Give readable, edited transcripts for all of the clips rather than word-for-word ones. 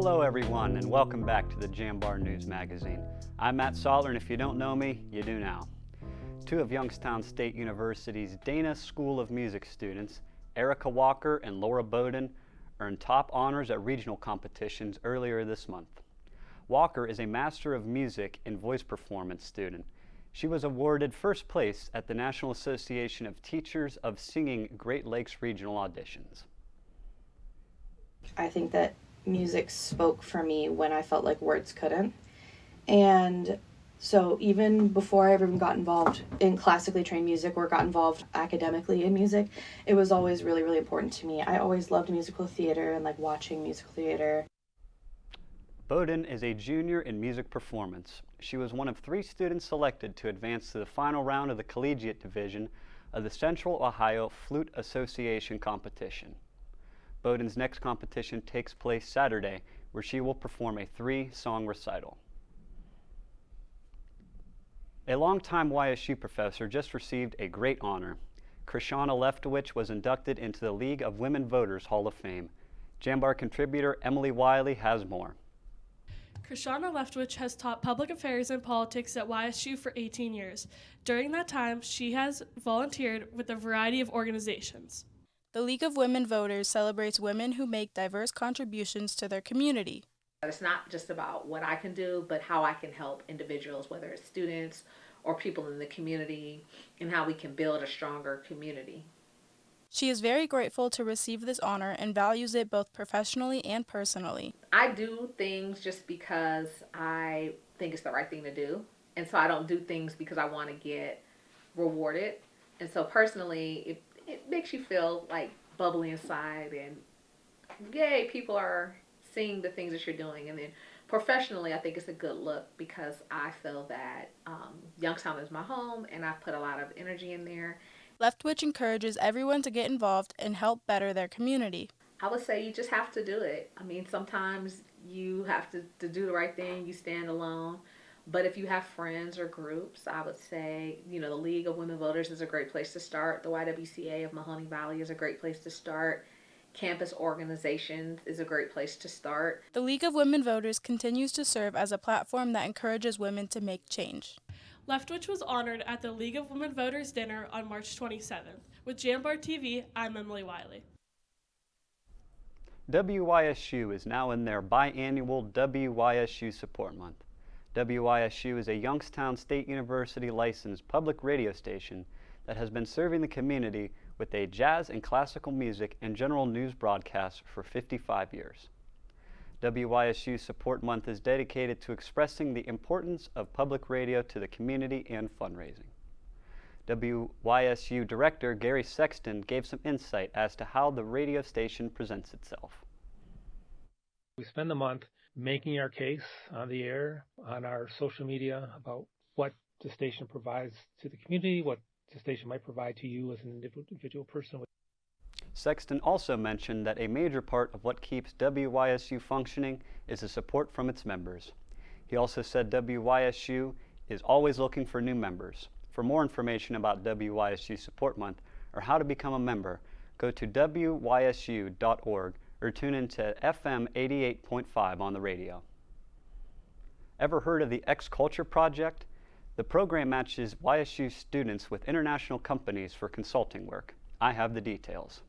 Hello everyone, and welcome back to the Jambar News Magazine. I'm Matt Soller, and if you don't know me, you do now. Two of Youngstown State University's Dana School of Music students, Erica Walker and Laura Bowden, earned top honors at regional competitions earlier this month. Walker is a Master of Music in Voice Performance student. She was awarded first place at the National Association of Teachers of Singing Great Lakes Regional Auditions. I think that music spoke for me when I felt like words couldn't. And so even before I ever even got involved in classically trained music or got involved academically in music, it was always really, really important to me. I always loved musical theater and watching musical theater. Bowden is a junior in music performance. She was one of 3 students selected to advance to the final round of the collegiate division of the Central Ohio Flute Association competition. Bowden's next competition takes place Saturday, where she will perform a 3-song recital. A longtime YSU professor just received a great honor. Cryshanna Leftwich was inducted into the League of Women Voters Hall of Fame. Jambar contributor Emily Wiley has more. Cryshanna Leftwich has taught public affairs and politics at YSU for 18 years. During that time, she has volunteered with a variety of organizations. The League of Women Voters celebrates women who make diverse contributions to their community. It's not just about what I can do, but how I can help individuals, whether it's students or people in the community, and how we can build a stronger community. She is very grateful to receive this honor and values it both professionally and personally. I do things just because I think it's the right thing to do. And so I don't do things because I want to get rewarded. And so personally, it makes you feel like bubbly inside and yay, people are seeing the things that you're doing. And then professionally, I think it's a good look because I feel that Youngstown is my home and I've put a lot of energy in there. Leftwich encourages everyone to get involved and help better their community. I would say you just have to do it. I mean, sometimes you have to do the right thing, you stand alone. But if you have friends or groups, I would say, the League of Women Voters is a great place to start. The YWCA of Mahoning Valley is a great place to start. Campus organizations is a great place to start. The League of Women Voters continues to serve as a platform that encourages women to make change. Leftwich was honored at the League of Women Voters dinner on March 27th. With Jambar TV, I'm Emily Wiley. WYSU is now in their biannual WYSU Support Month. WYSU is a Youngstown State University licensed public radio station that has been serving the community with a jazz and classical music and general news broadcast for 55 years. WYSU Support Month is dedicated to expressing the importance of public radio to the community and fundraising. WYSU Director Gary Sexton gave some insight as to how the radio station presents itself. We spend the month making our case on the air, on our social media, about what the station provides to the community, what the station might provide to you as an individual person. Sexton also mentioned that a major part of what keeps WYSU functioning is the support from its members. He also said WYSU is always looking for new members. For more information about WYSU Support Month or how to become a member, go to wysu.org or tune into FM 88.5 on the radio. Ever heard of the X Culture Project? The program matches YSU students with international companies for consulting work. I have the details.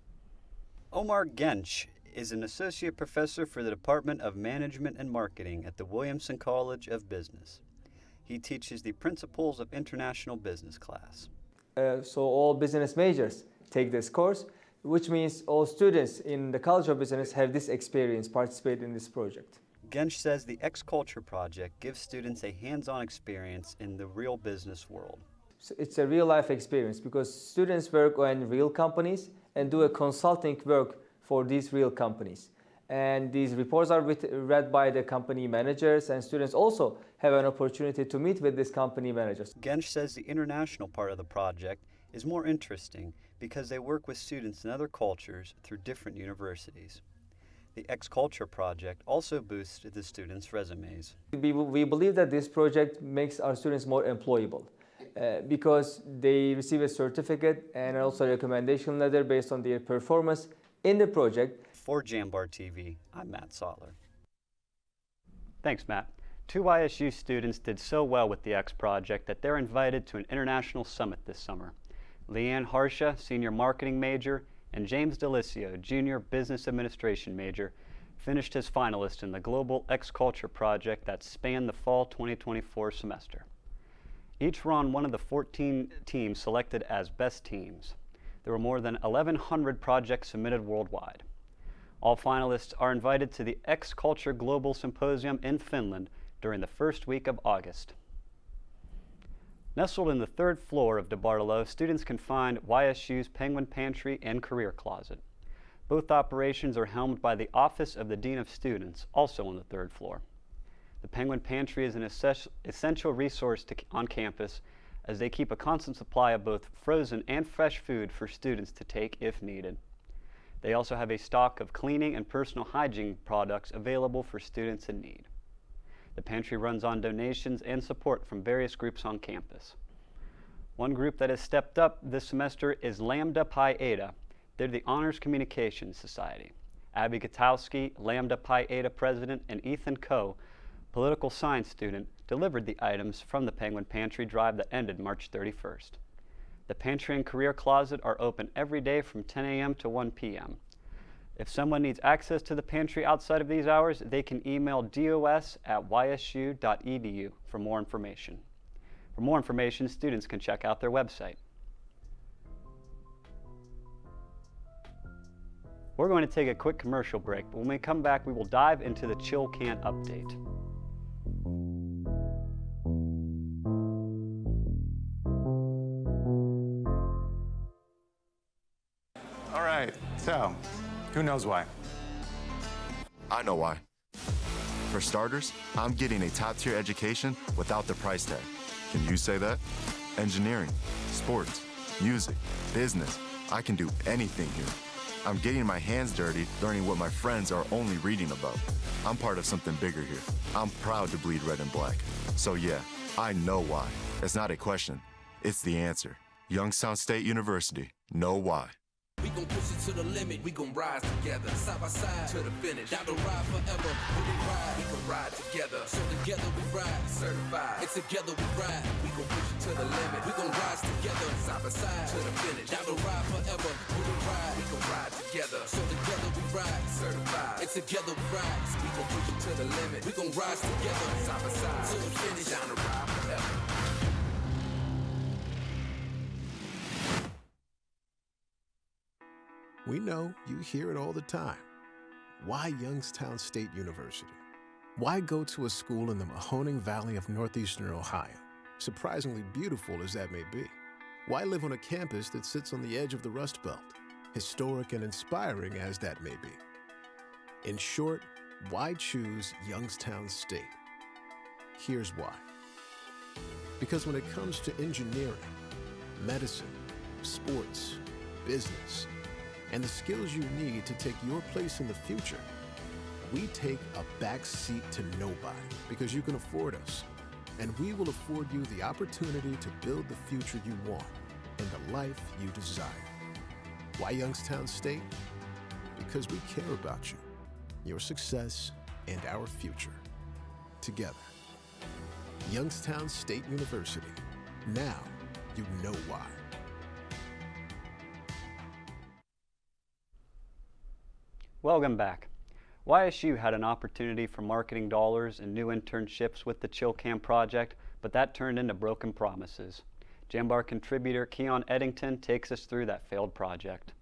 Omar Gensch is an associate professor for the Department of Management and Marketing at the Williamson College of Business. He teaches the Principles of International Business class. So all business majors take this course, which means all students in the College of Business have this experience, participate in this project. Gensch says the X Culture Project gives students a hands-on experience in the real business world. So it's a real-life experience because students work on real companies and do a consulting work for these real companies. And these reports are read by the company managers, and students also have an opportunity to meet with these company managers. Gensch says the international part of the project is more interesting because they work with students in other cultures through different universities. The X Culture Project also boosts the students' resumes. We believe that this project makes our students more employable because they receive a certificate and also a recommendation letter based on their performance in the project. For Jambar TV, I'm Matt Soller. Thanks, Matt. Two YSU students did so well with the X project that they're invited to an international summit this summer. Leanne Harsha, senior marketing major, and James Delicio, junior business administration major, finished as finalists in the Global X Culture project that spanned the fall 2024 semester. Each were on one of the 14 teams selected as best teams. There were more than 1,100 projects submitted worldwide. All finalists are invited to the X Culture Global Symposium in Finland during the first week of August. Nestled in the third floor of DeBartolo, students can find YSU's Penguin Pantry and Career Closet. Both operations are helmed by the Office of the Dean of Students, also on the third floor. The Penguin Pantry is an essential resource on campus as they keep a constant supply of both frozen and fresh food for students to take if needed. They also have a stock of cleaning and personal hygiene products available for students in need. The pantry runs on donations and support from various groups on campus. One group that has stepped up this semester is Lambda Pi Eta. They're the Honors Communications Society. Abby Gutowski, Lambda Pi Eta president, and Ethan Coe, political science student, delivered the items from the Penguin Pantry drive that ended March 31st. The pantry and career closet are open every day from 10 a.m. to 1 p.m. If someone needs access to the pantry outside of these hours, they can email dos@ysu.edu for more information. For more information, students can check out their website. We're going to take a quick commercial break, but when we come back, we will dive into the Chill Can update. All right, so who knows why? I know why. For starters, I'm getting a top-tier education without the price tag. Can you say that? Engineering, sports, music, business. I can do anything here. I'm getting my hands dirty, learning what my friends are only reading about. I'm part of something bigger here. I'm proud to bleed red and black. So yeah, I know why. It's not a question. It's the answer. Youngstown State University. Know why. We gon' push it to the limit, we gon' rise together, side by side to the finish. Down the ride forever, when we ride, we gon' ride together. So together we ride, certified. It's together we ride, we gon' push it to the limit. We gon' rise together, side by side to the finish. Down the ride forever, when we ride, we gon' ride together. So together we ride, certified. It's together we ride, we gon' push it to the limit. We gon' rise together, side by side to the finish. Down the ride forever. We know you hear it all the time. Why Youngstown State University? Why go to a school in the Mahoning Valley of northeastern Ohio, surprisingly beautiful as that may be? Why live on a campus that sits on the edge of the Rust Belt, historic and inspiring as that may be? In short, why choose Youngstown State? Here's why. Because when it comes to engineering, medicine, sports, business, and the skills you need to take your place in the future, we take a back seat to nobody because you can afford us, and we will afford you the opportunity to build the future you want and the life you desire. Why Youngstown State? Because we care about you, your success, and our future. Together. Youngstown State University. Now you know why. Welcome back. YSU had an opportunity for marketing dollars and new internships with the Chill Camp project, but that turned into broken promises. Jambar contributor Keon Eddington takes us through that failed project.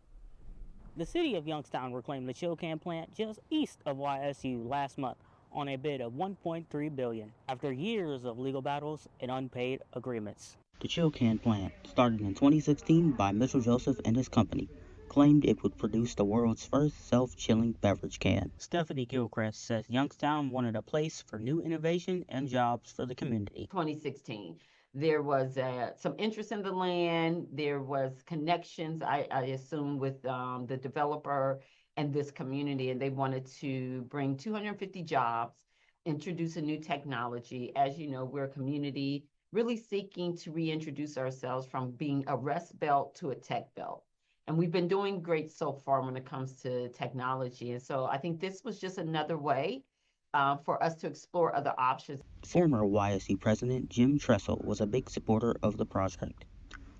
The city of Youngstown reclaimed the Chill Camp plant just east of YSU last month on a bid of $1.3 billion after years of legal battles and unpaid agreements. The Chill Can plant, started in 2016 by Mitchell Joseph and his company, claimed it would produce the world's first self-chilling beverage can. Stephanie Gilchrist says Youngstown wanted a place for new innovation and jobs for the community. 2016. There was some interest in the land. There was connections, I assume, with the developer and this community, and they wanted to bring 250 jobs, introduce a new technology. As you know, we're a community really seeking to reintroduce ourselves from being a rest belt to a tech belt. And we've been doing great so far when it comes to technology. And so I think this was just another way for us to explore other options. Former YSU President Jim Tressel was a big supporter of the project.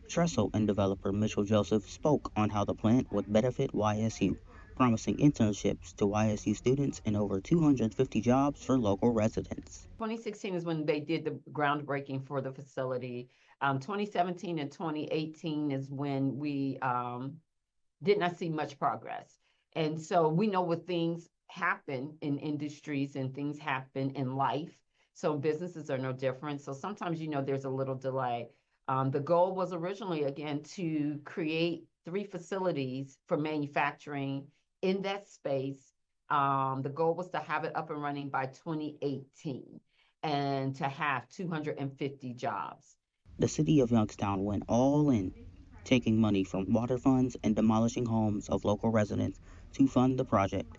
Tressel and developer Mitchell Joseph spoke on how the plant would benefit YSU, promising internships to YSU students and over 250 jobs for local residents. 2016 is when they did the groundbreaking for the facility. 2017 and 2018 is when we did not see much progress. And so we know what things happen in industries and things happen in life. So businesses are no different. So sometimes, there's a little delay. The goal was originally, again, to create 3 facilities for manufacturing in that space. The goal was to have it up and running by 2018 and to have 250 jobs. The city of Youngstown went all in, taking money from water funds and demolishing homes of local residents to fund the project.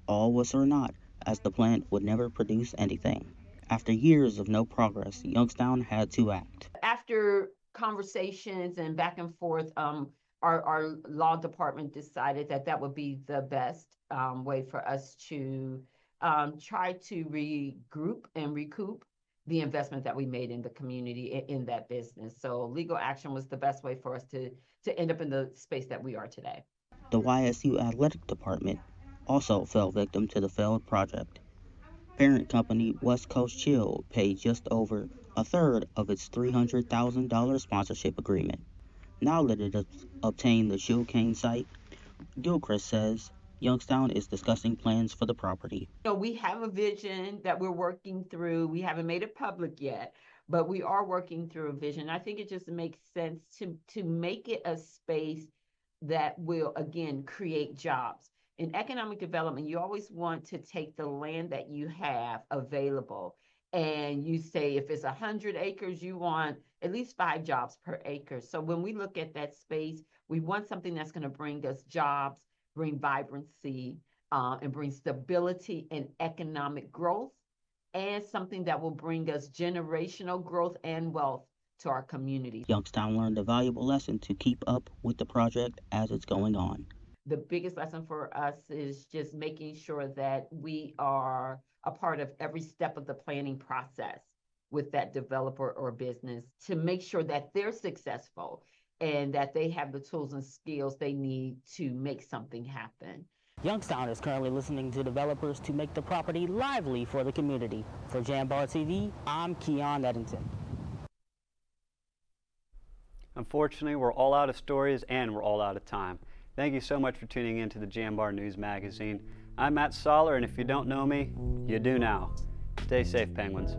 All was for naught, as the plant would never produce anything. After years of no progress, Youngstown had to act. After conversations and back and forth, our law department decided that would be the best way for us to try to regroup and recoup the investment that we made in the community in that business. So legal action was the best way for us to end up in the space that we are today. The YSU Athletic Department also fell victim to the failed project. Parent company West Coast Chill paid just over a third of its $300,000 sponsorship agreement. Now that it has obtained the sugarcane site, Gilchrist says Youngstown is discussing plans for the property. We have a vision that we're working through. We haven't made it public yet, but we are working through a vision. I think it just makes sense to make it a space that will, again, create jobs. In economic development, you always want to take the land that you have available, and you say if it's 100 acres, you want at least 5 jobs per acre. So when we look at that space, we want something that's going to bring us jobs, bring vibrancy, and bring stability and economic growth, and something that will bring us generational growth and wealth to our community. Youngstown learned a valuable lesson to keep up with the project as it's going on. The biggest lesson for us is just making sure that we are a part of every step of the planning process with that developer or business to make sure that they're successful and that they have the tools and skills they need to make something happen. Youngstown is currently listening to developers to make the property lively for the community. For Jambar TV, I'm Keon Eddington. Unfortunately, we're all out of stories and we're all out of time. Thank you so much for tuning in to the Jambar News Magazine. I'm Matt Soller, and if you don't know me, you do now. Stay safe, Penguins.